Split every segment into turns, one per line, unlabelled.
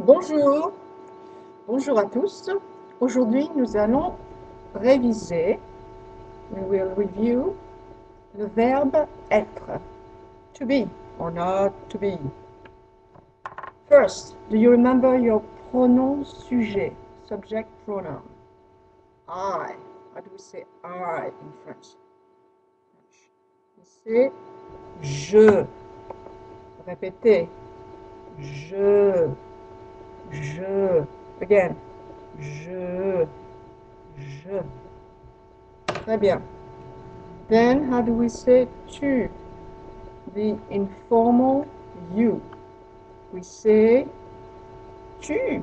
Bonjour, bonjour à tous. Aujourd'hui, nous allons réviser, we will review le verbe être, to be or not to be. First, do you remember your pronom sujet, subject pronoun? I. How do we say I in French? We say je. Répétez. Je. Je. Again. Je. Très bien. Then, how do we say tu? The informal you. We say tu.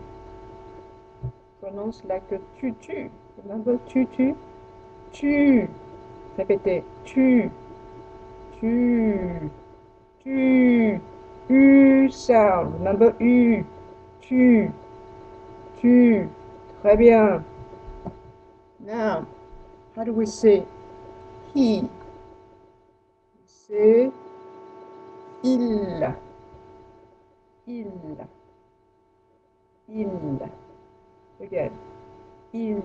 Prononce like a tu. Remember tu. Répétez. Tu. U sound. Remember u. Tu. Très bien. Now, how do we say he? We say il. Again. Il.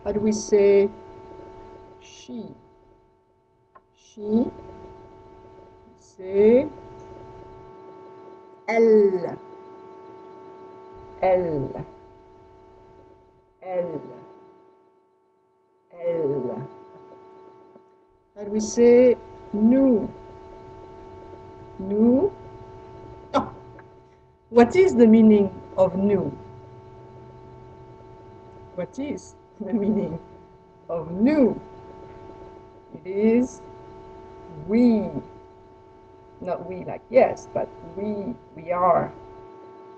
How do we say she? We say elle. How do we say nous? Nous. Oh. What is the meaning of nous? What is the meaning of nous? It is we. Not we like yes, but we are.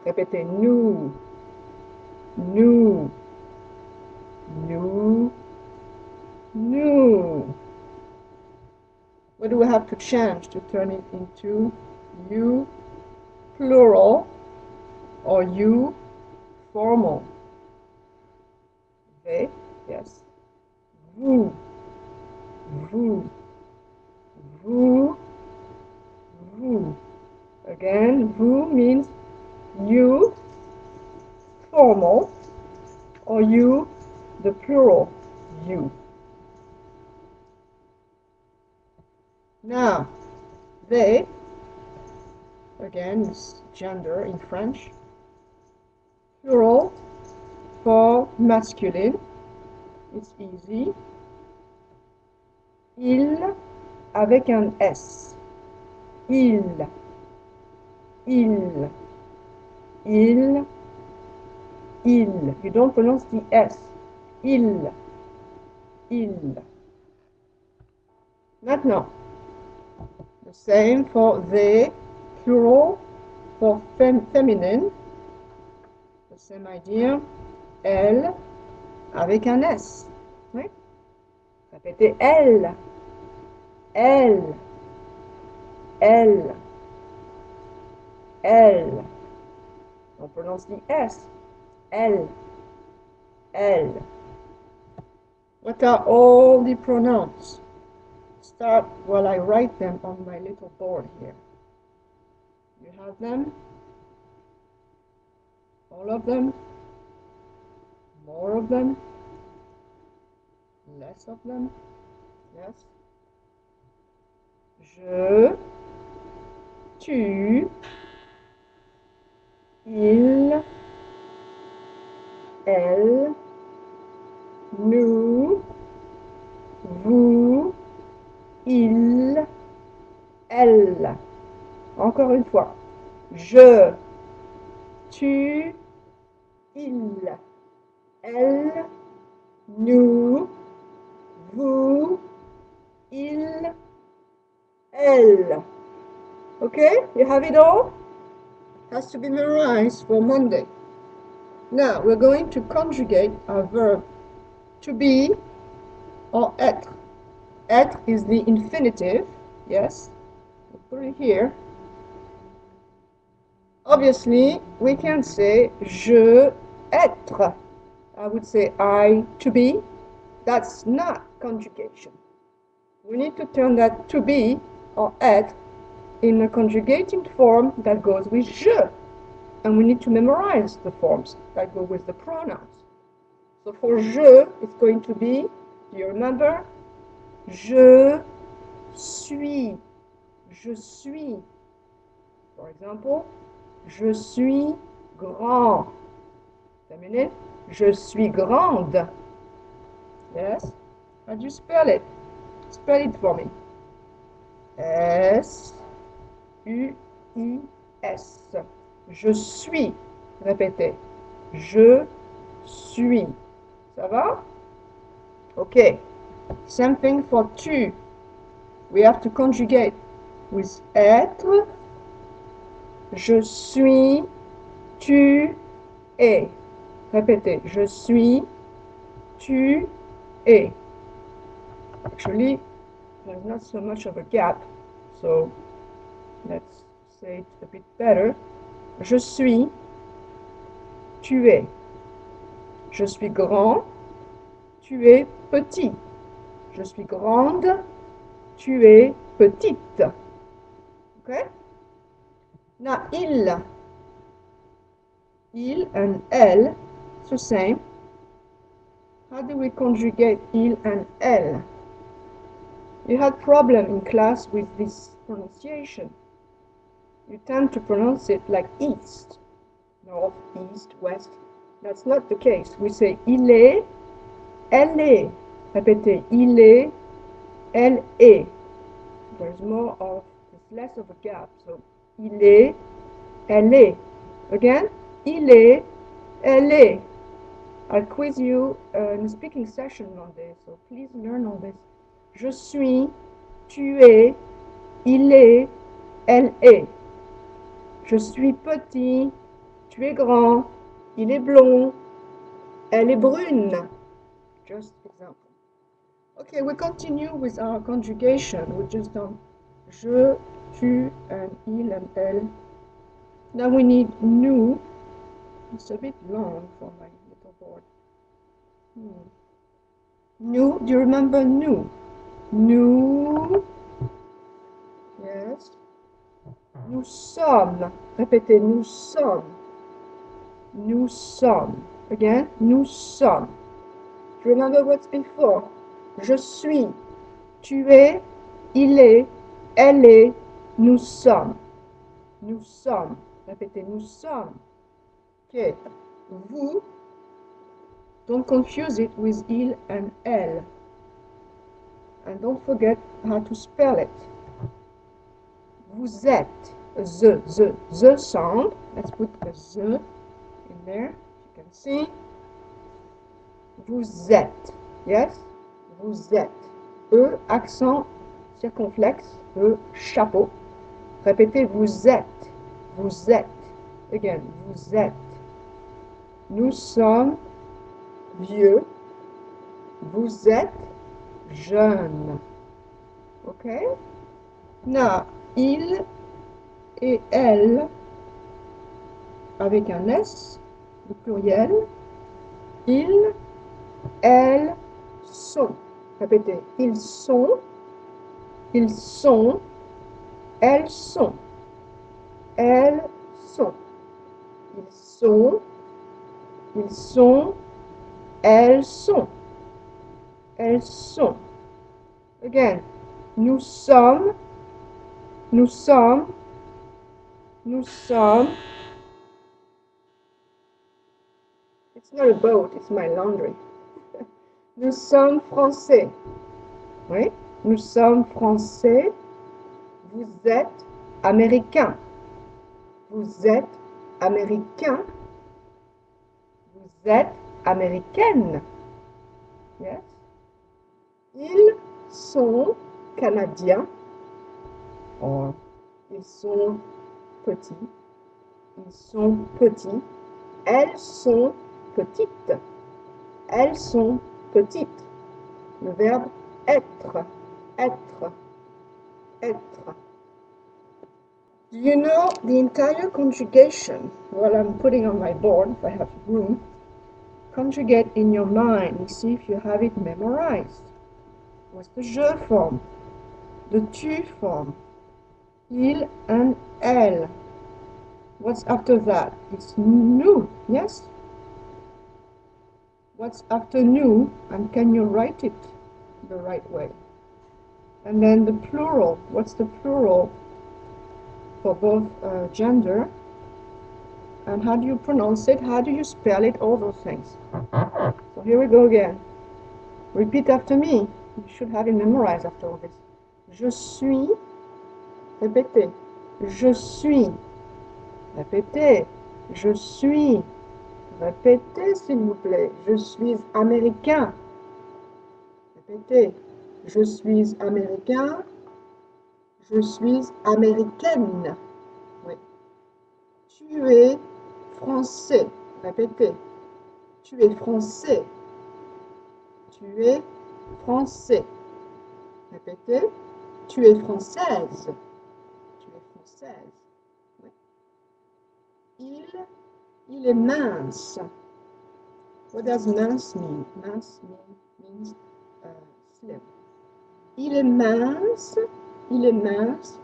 Répétez nous. What do we have to change to turn it into you plural or you formal? They, yes. Vous. Again, vous means you formal or you the plural you. Now, they, again, is gender in French, plural for masculine, it's easy. Il avec un S. Il. You don't pronounce the S. Il. Maintenant, the same for they, plural for feminine. The same idea. Elle avec un S. Oui? Répétez elle. On prononce the S. Elle. What are all the pronouns? Start while I write them on my little board here. You have them? All of them? More of them? Less of them? Yes. Je, tu, il, elle, nous, vous, il, elle. Encore une fois. Je, tu, il, elle, nous, vous, il, elle. Okay, you have it all? Has to be memorized for Monday. Now, we're going to conjugate our verb to be or être. Être is the infinitive, yes. We'll put it here. Obviously, we can say je être. I would say I to be. That's not conjugation. We need to turn that to be or être in a conjugating form that goes with je. And we need to memorize the forms that go with the pronouns. So for je, it's going to be, do you remember? Je suis. Je suis. For example, je suis grand. Terminé? Je suis grande. Yes? How do you spell it? Spell it for me. S-U-I-S. Je suis. Répétez. Je suis. Ça va? Okay. Same thing for tu. We have to conjugate with être. Je suis. Tu es. Répétez. Je suis. Tu es. Actually, there's not so much of a gap, so let's say it a bit better. Je suis. Tu es. Je suis grand. Tu es petit. Je suis grande. Tu es petite. Okay? Now, il and elle, it's the same. How do we conjugate il and elle? You had problem in class with this pronunciation. You tend to pronounce it like east, north, east, west. That's not the case. We say il est, elle est. Répétez, il est, elle est. There's more of, there's less of a gap. So, il est, elle est. Again, il est, elle est. I'll quiz you in a speaking session on this, so please learn all this. Je suis, tu es, il est, elle est. Je suis petit, tu es grand, il est blond, elle est brune. Just example. Okay, we continue with our conjugation. We just done je, tu, and il and elle. Now we need nous. It's a bit long for my little board. Nous, do you remember nous? Nous. Yes. Nous sommes. Répétez, nous sommes. Nous sommes. Again, nous sommes. Do you remember what's before? Je suis. Tu es. Il est. Elle est. Nous sommes. Nous sommes. Répétez, nous sommes. Okay. Vous. Don't confuse it with il and elle. And don't forget how to spell it. Vous êtes. The sound. Let's put a the in there. You can see. Vous êtes. Yes? Vous êtes. E, accent circonflexe. E, chapeau. Répétez, vous êtes. Vous êtes. Again, vous êtes. Nous sommes vieux. Vous êtes jeune. Okay? Now, il et elle, avec un S, le pluriel, ils, elles sont. Répétez, ils sont, elles sont, ils sont, ils sont, elles sont. Again, nous sommes. It's not a boat, it's my laundry. Nous sommes français. Oui, nous sommes français. Vous êtes américain. Vous êtes américain. Vous êtes américaine. Yes. Ils sont canadiens. Or, ils sont petits. Ils sont petits. Elles sont petites. Elles sont petites. Le verbe être. Être. Être. Do you know the entire conjugation? Well, I'm putting on my board if I have room. Conjugate in your mind and see if you have it memorized. What's the je form? The tu form? Il and elle. What's after that? It's nous, yes? What's after nous, and can you write it the right way? And then the plural. What's the plural for both gender? And how do you pronounce it? How do you spell it? All those things. So here we go again. Repeat after me. You should have it memorized after all this. Je suis. Répétez. Je suis. Répétez. Je suis. Répétez, s'il vous plaît. Je suis américain. Répétez. Je suis américain. Je suis américaine. Oui. Tu es français. Répétez. Tu es français. Tu es français. Répétez. Tu es française. Tu es française. Oui. Il est mince. What does mince mean? Mince means slim. Il est mince. Il est mince.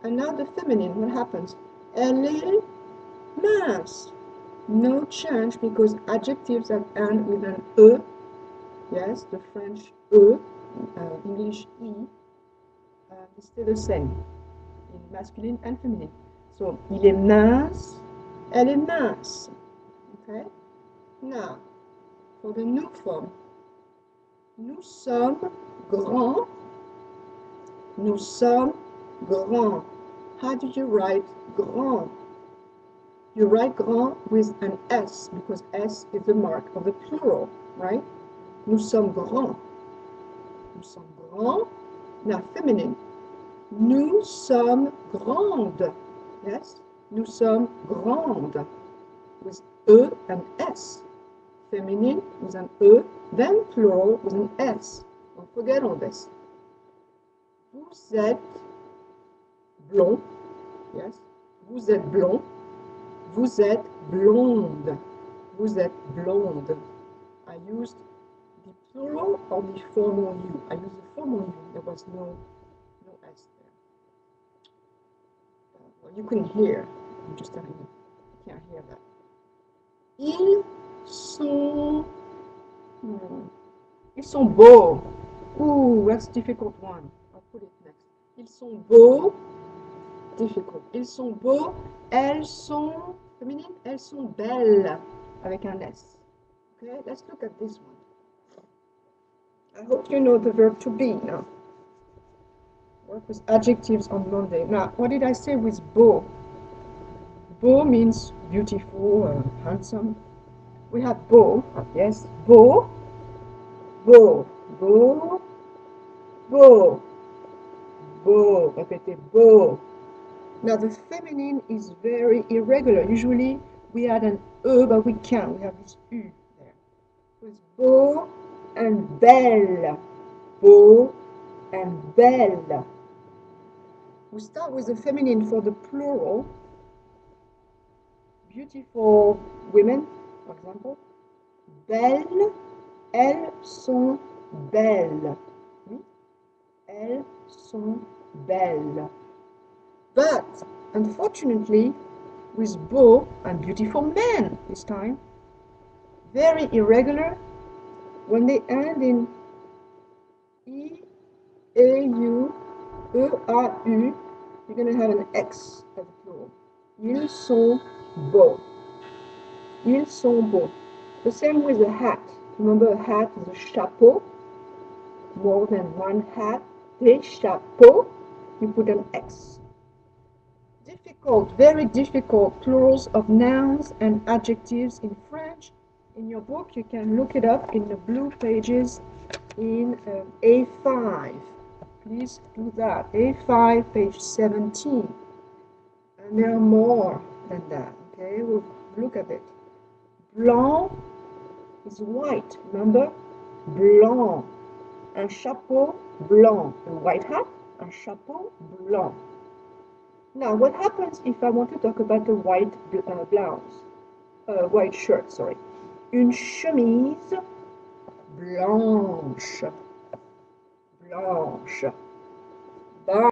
And now the feminine, what happens? Elle est mince. No change because adjectives that end with an E. Yes, the French E, English E, they stay the same in masculine and feminine. So, il est mince, elle est mince. Okay? Now, for the new form, nous sommes grands. Nous sommes grands. How do you write grand? You write grand with an S because S is the mark of the plural, right? Nous sommes grands. Nous sommes grands. Now, feminine. Nous sommes grandes. Yes? Nous sommes grandes. With E and S. Feminine with an E, then plural with an S. Don't forget all this. Vous êtes blond. Yes? Vous êtes blond. Vous êtes blonde. Vous êtes blonde. I used the plural or the formal you. I used the formal you. There was no S there. Well, you couldn't hear. I'm just telling you. You can't hear that. Ils sont beaux. Ooh, that's a difficult one. I'll put it next. Ils sont beaux. Difficult. Ils sont beaux. Elles sont féminines. Elles sont belles avec un S. Okay, let's look at this one. I hope you know the verb to be now. Work with adjectives on Monday. Now, what did I say with beau? Beau means beautiful, handsome. We have beau, yes, beau, beau, beau, beau, beau. Répétez beau. Now, the feminine is very irregular. Usually, we add an E, but we can't. We have this U there. So it's beau and belle. Beau and belle. We start with the feminine for the plural. Beautiful women, for example. Belles, elles sont belles. Oui? Elles sont belles. But, unfortunately, with beau and beautiful men this time, very irregular, when they end in E, A, U, E, A, U, you're going to have an X as a plural. Ils sont beaux. Ils sont beaux. The same with a hat. Remember, a hat is a chapeau. More than one hat. Des chapeaux. You put an X. Difficult, very difficult plurals of nouns and adjectives in French. In your book, you can look it up in the blue pages in A5. Please do that. A5, page 17. And there are more than that. Okay, we'll look at it. Blanc is white. Remember? Blanc. Un chapeau blanc. A white hat, un chapeau blanc. Now, what happens if I want to talk about a white blouse? White shirt, sorry. Une chemise blanche. Blanche.